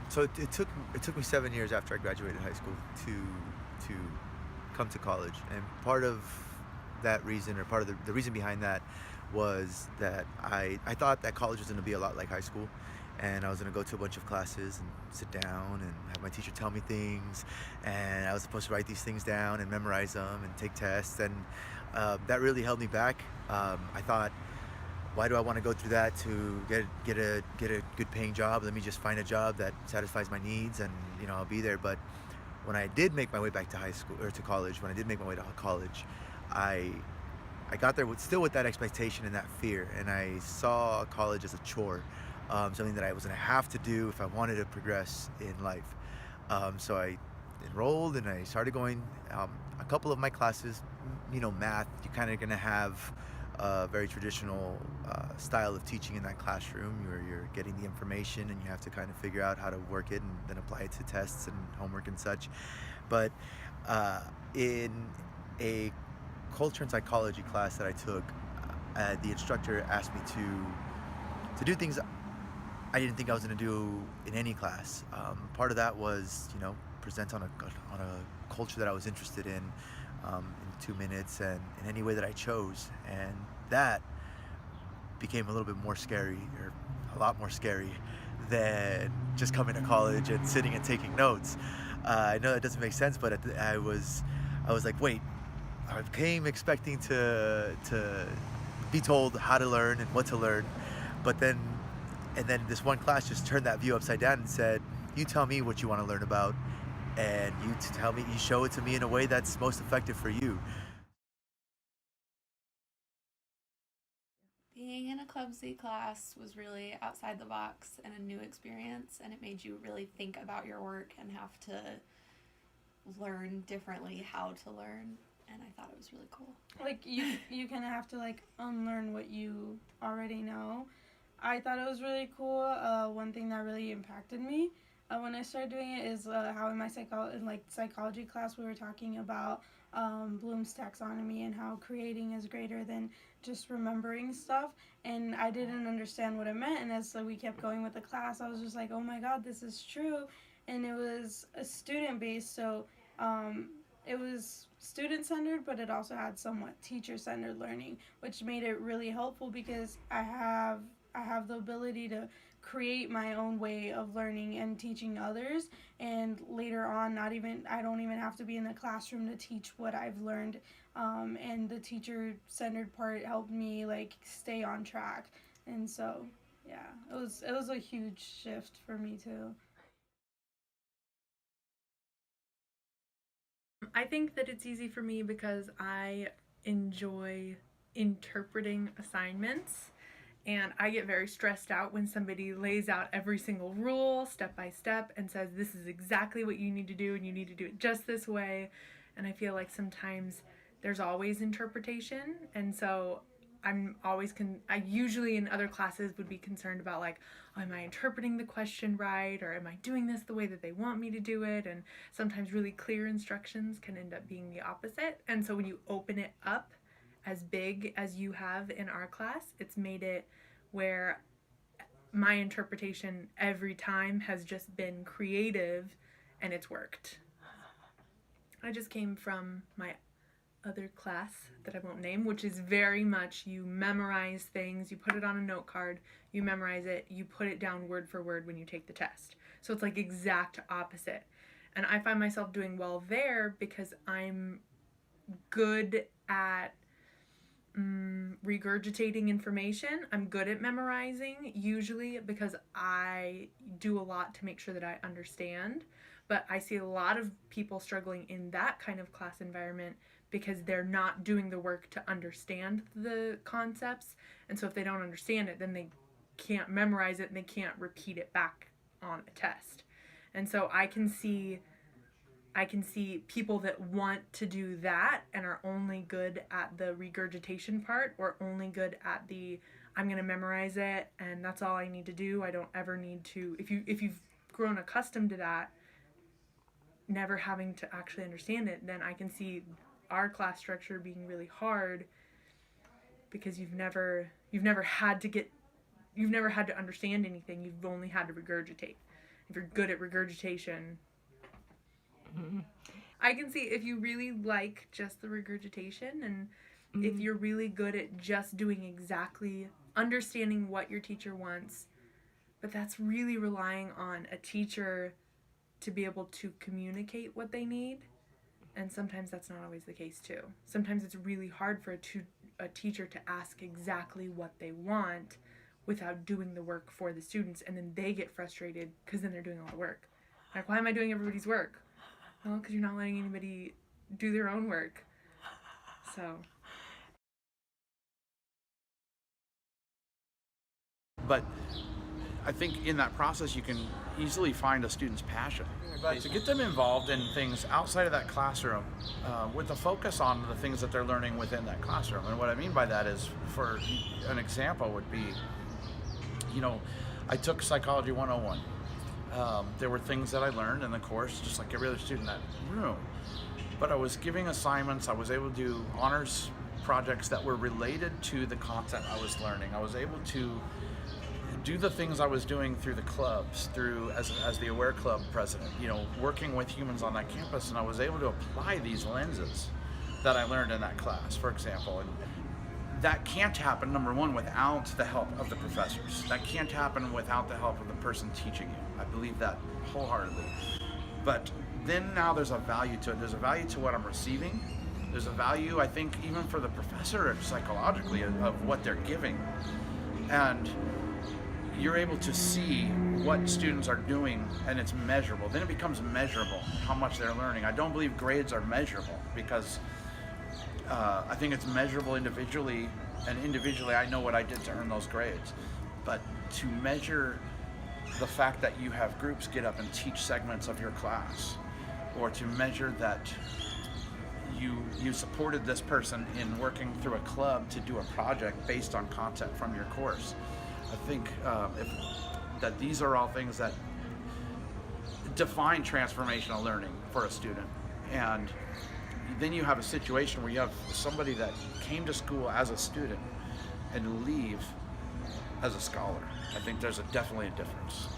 So it took me 7 years after I graduated high school to come to college, and part of that reason, or part of the reason behind that, was that I thought that college was going to be a lot like high school, and I was going to go to a bunch of classes and sit down and have my teacher tell me things, and I was supposed to write these things down and memorize them and take tests, and that really held me back. I thought, why do I want to go through that to get a good paying job? Let me just find a job that satisfies my needs, and I'll be there. But when I did make my way back to high school, or to college, when I did make my way to college, I I got there still with that expectation and that fear, and I saw college as a chore, something that I was going to have to do if I wanted to progress in life. So I enrolled and I started going. A couple of my classes, math, you're kind of going to have a very traditional style of teaching in that classroom, where you're getting the information and you have to kind of figure out how to work it and then apply it to tests and homework and such. But in a culture and psychology class that I took, the instructor asked me to do things I didn't think I was going to do in any class. Part of that was, present on a culture that I was interested in 2 minutes and in any way that I chose, and that became a little bit more scary, or a lot more scary, than just coming to college and sitting and taking notes. I know that doesn't make sense, but I was like, wait, I came expecting to be told how to learn and what to learn, but then this one class just turned that view upside down and said, "You tell me what you want to learn about, and you show it to me in a way that's most effective for you." Being in a Club C class was really outside the box and a new experience, and it made you really think about your work and have to learn differently how to learn. And I thought it was really cool. Like you kind of have to like unlearn what you already know. I thought it was really cool. One thing that really impacted me when I started doing it is how in my psychology class we were talking about Bloom's taxonomy and how creating is greater than just remembering stuff. And I didn't understand what it meant. And as we kept going with the class, I was just like, oh my god, this is true. And it was a student based, so um, it was student centered, but it also had somewhat teacher centered learning, which made it really helpful because I have the ability to create my own way of learning and teaching others, and later on not even I don't even have to be in the classroom to teach what I've learned. And the teacher centered part helped me like stay on track. And so yeah, it was a huge shift for me too. I think that it's easy for me because I enjoy interpreting assignments, and I get very stressed out when somebody lays out every single rule step by step and says, this is exactly what you need to do and you need to do it just this way. And I feel like sometimes there's always interpretation. And so I usually in other classes would be concerned about like, oh, am I interpreting the question right? Or am I doing this the way that they want me to do it? And sometimes really clear instructions can end up being the opposite. And so when you open it up as big as you have in our class, it's made it where my interpretation every time has just been creative and it's worked. I just came from my other class that I won't name, which is very much you memorize things, you put it on a note card, you memorize it, you put it down word for word when you take the test. So it's like exact opposite. And I find myself doing well there because I'm good at regurgitating information. I'm good at memorizing, usually because I do a lot to make sure that I understand. But I see a lot of people struggling in that kind of class environment because they're not doing the work to understand the concepts. And so if they don't understand it, then they can't memorize it and they can't repeat it back on a test. And so I can see people that want to do that and are only good at the regurgitation part, or only good at the I'm going to memorize it and that's all I need to do. I don't ever need to, if you've grown accustomed to that, never having to actually understand it, then I can see our class structure being really hard because you've never had to understand anything. You've only had to regurgitate. if you're good at regurgitation. I can see if you really like just the regurgitation, and if you're really good at just doing exactly understanding what your teacher wants, but that's really relying on a teacher to be able to communicate what they need. And sometimes that's not always the case too. Sometimes it's really hard for a teacher to ask exactly what they want without doing the work for the students, and then they get frustrated because then they're doing all the work. Like, why am I doing everybody's work? Well, because you're not letting anybody do their own work. So. But I think in that process you can easily find a student's passion. But to get them involved in things outside of that classroom with a focus on the things that they're learning within that classroom. And what I mean by that is, for an example would be, I took Psychology 101. There were things that I learned in the course, just like every other student in that room. But I was giving assignments, I was able to do honors projects that were related to the content I was learning. I was able to do the things I was doing through the clubs, through as the Aware Club president, working with humans on that campus, and I was able to apply these lenses that I learned in that class, for example. And that can't happen, number one, without the help of the professors. That can't happen without the help of the person teaching you. I believe that wholeheartedly. But then now there's a value to it. There's a value to what I'm receiving. There's a value, I think, even for the professor psychologically of what they're giving. And you're able to see what students are doing, and it's measurable. Then it becomes measurable how much they're learning. I don't believe grades are measurable, because I think it's measurable individually, and individually I know what I did to earn those grades. But to measure the fact that you have groups get up and teach segments of your class, or to measure that you supported this person in working through a club to do a project based on content from your course. I think that these are all things that define transformational learning for a student. And then you have a situation where you have somebody that came to school as a student and leave as a scholar. I think there's definitely a difference.